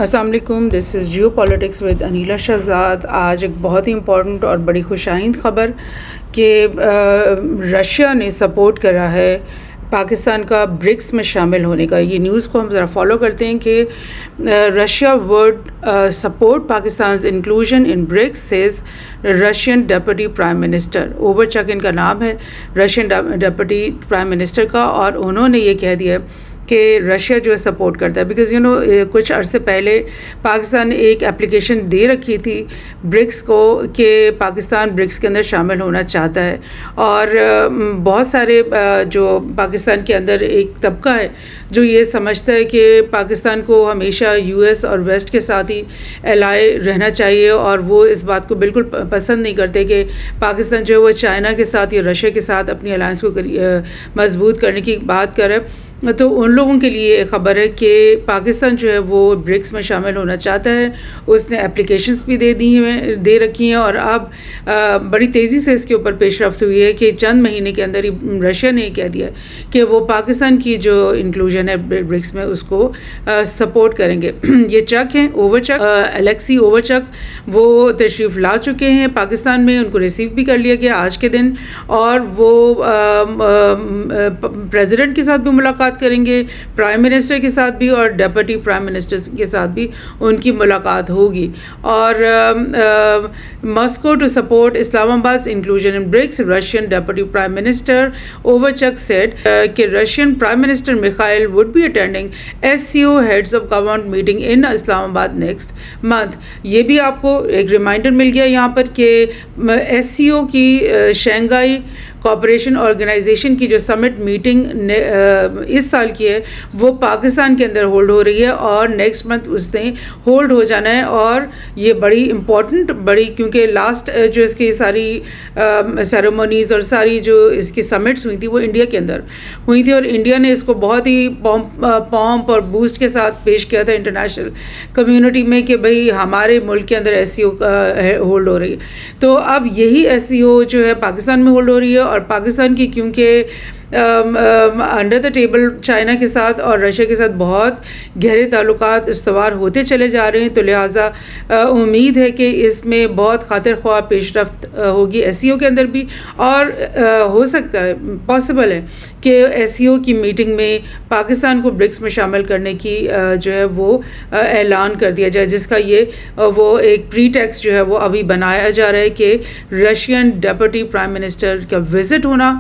السلام علیکم، دس از Jio politics with Aneela Shahzad. آج ایک بہت ہی امپورٹنٹ اور بڑی خوش آئند خبر کہ رشیا نے سپورٹ کرا ہے پاکستان کا برکس میں شامل ہونے کا۔ یہ نیوز کو ہم ذرا فالو کرتے ہیں کہ Russia would support Pakistan's inclusion in BRICS says Russian deputy prime minister. Overchuk ان کا نام ہے، رشین ڈیپٹی پرائم منسٹر کا، اور انہوں نے یہ کہہ دیا کہ رشیا جو ہے سپورٹ کرتا ہے بیکاز کچھ عرصے پہلے پاکستان نے ایک اپلیکیشن دے رکھی تھی برکس کو کہ پاکستان برکس کے اندر شامل ہونا چاہتا ہے، اور بہت سارے جو پاکستان کے اندر ایک طبقہ ہے جو یہ سمجھتا ہے کہ پاکستان کو ہمیشہ یو ایس اور ویسٹ کے ساتھ ہی الائے رہنا چاہیے، اور وہ اس بات کو بالکل پسند نہیں کرتے کہ پاکستان جو ہے وہ چائنا کے ساتھ یا رشیا کے ساتھ اپنی الائنس کو مضبوط کرنے کی بات کرے۔ تو ان لوگوں کے لیے خبر ہے کہ پاکستان جو ہے وہ برکس میں شامل ہونا چاہتا ہے۔ اس نے اپلیکیشنز بھی دے رکھی ہیں، اور اب بڑی تیزی سے اس کے اوپر پیش رفت ہوئی ہے کہ چند مہینے کے اندر ہی رشیا نے یہ کہہ دیا کہ وہ پاکستان کی جو انکلوژن ہے برکس میں اس کو سپورٹ کریں گے۔ یہ چک ہیں اوورچک، الیکسی اوورچک، وہ تشریف لا چکے ہیں پاکستان میں، ان کو ریسیو بھی کر لیا گیا آج کے دن، اور وہ پریزیڈنٹ کے ساتھ بھی ملاقات کریں گے، پرائم منسٹر کے ساتھ بھی اور ڈیپٹی پرائم منسٹر کے ساتھ بھی ان کی ملاقات ہوگی۔ اور Moscow to support Islamabad's inclusion in BRICS, Russian Deputy Prime Minister Overchuk said کہ Russian Prime Minister Mikhail would be attending SCO Heads of Government meeting in Islam Abad next month۔ یہ بھی آپ کو ایک ریمائنڈر مل گیا یہاں پر کہ SCO کی شنگھائی کوآپریشن آرگنائزیشن کی جو سمٹ میٹنگ اس سال کی ہے وہ پاکستان کے اندر ہولڈ ہو رہی ہے، اور نیکسٹ منتھ اس نے ہولڈ ہو جانا ہے، اور یہ بڑی امپورٹنٹ کیونکہ لاسٹ جو اس کی ساری سیریمونیز اور ساری جو اس کی سمٹس ہوئی تھی وہ انڈیا کے اندر ہوئی تھی، اور انڈیا نے اس کو بہت ہی پومپ اور بوسٹ کے ساتھ پیش کیا تھا انٹرنیشنل کمیونٹی میں کہ بھئی ہمارے ملک کے اندر ایس سی او ہولڈ ہو رہی ہے۔ تو اب یہی ایس سی او جو ہے پاکستان میں ہولڈ ہو رہی ہے، اور پاکستان کی کیونکہ انڈر دا ٹیبل چائنا کے ساتھ اور رشیا کے ساتھ بہت گہرے تعلقات استوار ہوتے چلے جا رہے ہیں، تو لہٰذا امید ہے کہ اس میں بہت خاطر خواہ پیش رفت ہوگی ایس سی او کے اندر بھی، اور ہو سکتا ہے پاسبل ہے کہ ایس سی او کی میٹنگ میں پاکستان کو برکس میں شامل کرنے کی جو ہے وہ اعلان کر دیا جائے، جس کا وہ ایک پری ٹیکسٹ جو ہے وہ ابھی بنایا جا رہا ہے کہ رشین ڈیپٹی پرائم منسٹر کا وزٹ ہونا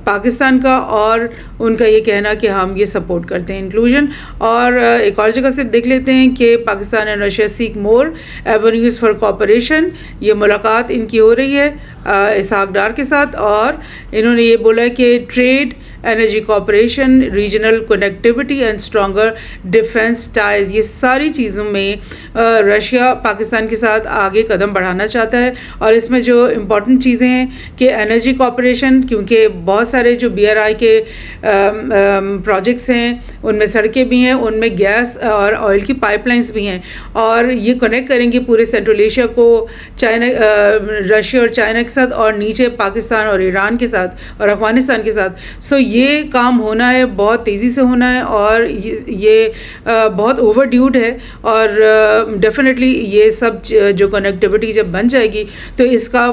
پاکستان کا، اور ان کا یہ کہنا کہ ہم یہ سپورٹ کرتے ہیں انکلوژن۔ اور ایک اور جگہ سے دیکھ لیتے ہیں کہ Pakistan and Russia seek more avenues for cooperation, یہ ملاقات ان کی ہو رہی ہے اسحاق ڈار کے ساتھ، اور انہوں نے یہ بولا ہے کہ trade, energy cooperation, regional connectivity and stronger defence ties, یہ ساری چیزوں میں رشیا پاکستان کے ساتھ آگے قدم بڑھانا چاہتا ہے۔ اور اس میں جو امپورٹنٹ چیزیں ہیں کہ انرجی کوآپریشن، کیونکہ بہت سارے جو بی آر آئی کے پروجیکٹس ہیں ان میں سڑکیں بھی ہیں، ان میں گیس اور آئل کی پائپ لائنس بھی ہیں، اور یہ کنیکٹ کریں گے پورے سینٹرل ایشیا کو چائنا، رشیا اور چائنا کے ساتھ، اور نیچے پاکستان اور ایران کے ساتھ اور افغانستان کے ساتھ۔ سو یہ کام ہونا ہے، بہت تیزی سے ہونا ہے، اور یہ بہت اوور ڈیوڈ ہے، اور ڈیفینیٹلی یہ سب جو کنیکٹیوٹی جب بن جائے گی تو اس کا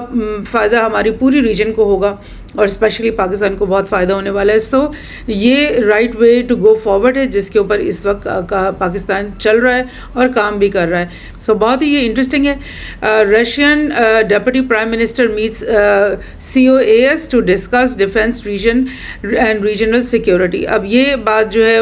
فائدہ ہماری پوری ریجن کو ہوگا، اور اسپیشلی پاکستان کو بہت فائدہ ہونے والا ہے۔ سو یہ right way to go forward ہے جس کے اوپر اس وقت پاکستان چل رہا ہے اور کام بھی کر رہا ہے۔ سو بہت ہی یہ انٹرسٹنگ ہے۔ Russian deputy prime minister meets COAS to discuss defence region and regional security. اب یہ بات جو ہے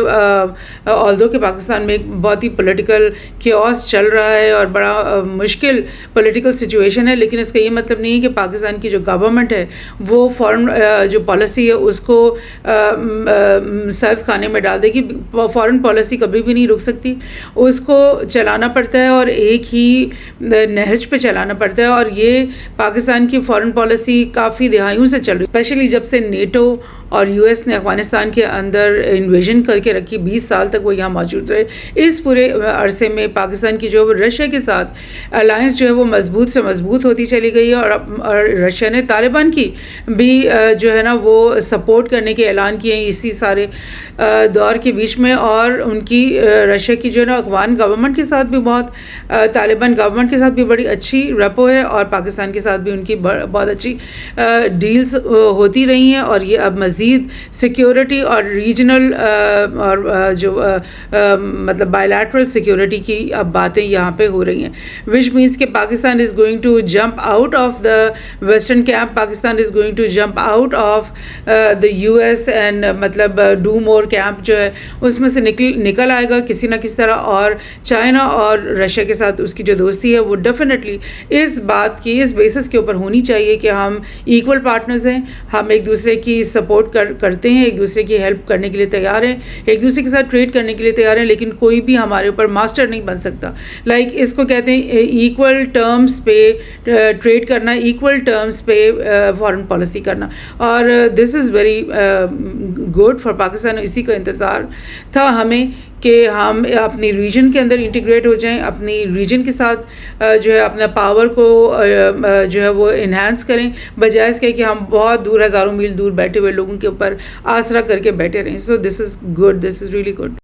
آلدو کہ پاکستان میں ایک بہت ہی پولیٹیکل کیوس چل رہا ہے اور بڑا مشکل پولیٹیکل سچویشن ہے، لیکن اس کا یہ مطلب نہیں ہے کہ پاکستان کی جو گورنمنٹ ہے وہ فوراً جو پالیسی ہے اس کو سرد خانے میں ڈال دے گی۔ فورن پالیسی کبھی بھی نہیں رک سکتی، اس کو چلانا پڑتا ہے اور ایک ہی نہج پہ چلانا پڑتا ہے، اور یہ پاکستان کی فورن پالیسی کافی دہائیوں سے چل رہی ہے، اسپیشلی جب سے نیٹو اور یو ایس نے افغانستان کے اندر انویژن کر کے رکھی، 20 سال تک وہ یہاں موجود رہے. اس پورے عرصے میں پاکستان کی جو رشیا کے ساتھ الائنس جو ہے وہ مضبوط سے مضبوط ہوتی چلی گئی ہے، اور رشیا نے طالبان کی بھی جو ہے نا وہ سپورٹ کرنے کے اعلان کیے ہیں اسی سارے دور کے بیچ میں. اور ان کی رشیا کی جو ہے نا افغان گورنمنٹ کے ساتھ بھی بہت طالبان گورنمنٹ کے ساتھ بھی بڑی اچھی ریپو ہے، اور پاکستان کے ساتھ بھی ان کی بہت اچھی ڈیلز ہوتی رہی ہیں. اور یہ اب مزید سیکیورٹی اور ریجنل اور جو مطلب بائیلیٹرل سیکیورٹی کی اب باتیں یہاں پہ ہو رہی ہیں، وچ مینس کہ Pakistan is going to jump out of the western camp. Pakistan is going to jump out of the U S and مطلب ڈو مور کیمپ جو ہے اس میں سے نکل آئے گا کسی نہ کسی طرح. اور چائنا اور رشیا کے ساتھ اس کی جو دوستی ہے وہ ڈیفینیٹلی اس بات کی اس بیسس کے اوپر ہونی چاہیے کہ ہم ایکول پارٹنرز ہیں، ہم ایک دوسرے کی سپورٹ کرتے ہیں، ایک دوسرے کی ہیلپ کرنے کے لیے تیار ہیں، ایک دوسرے کے ساتھ ٹریڈ کرنے کے لیے تیار ہیں، لیکن کوئی بھی ہمارے اوپر ماسٹر نہیں بن سکتا. لائک اس کو کہتے ہیں ایکول ٹرمز پہ ٹریڈ کرنا، ایکول ٹرمز پہ فارن پالیسی کرنا. اور this is very good for Pakistan. اسی کا انتظار تھا ہمیں کہ ہم اپنی ریجن کے اندر انٹیگریٹ ہو جائیں، اپنی ریجن کے ساتھ جو ہے اپنا پاور کو جو ہے وہ انہینس کریں، بجائے اس کے کہ ہم بہت دور ہزاروں میل دور بیٹھے ہوئے لوگوں کے اوپر آسرا کر کے بیٹھے رہیں. So this is good, this is really good.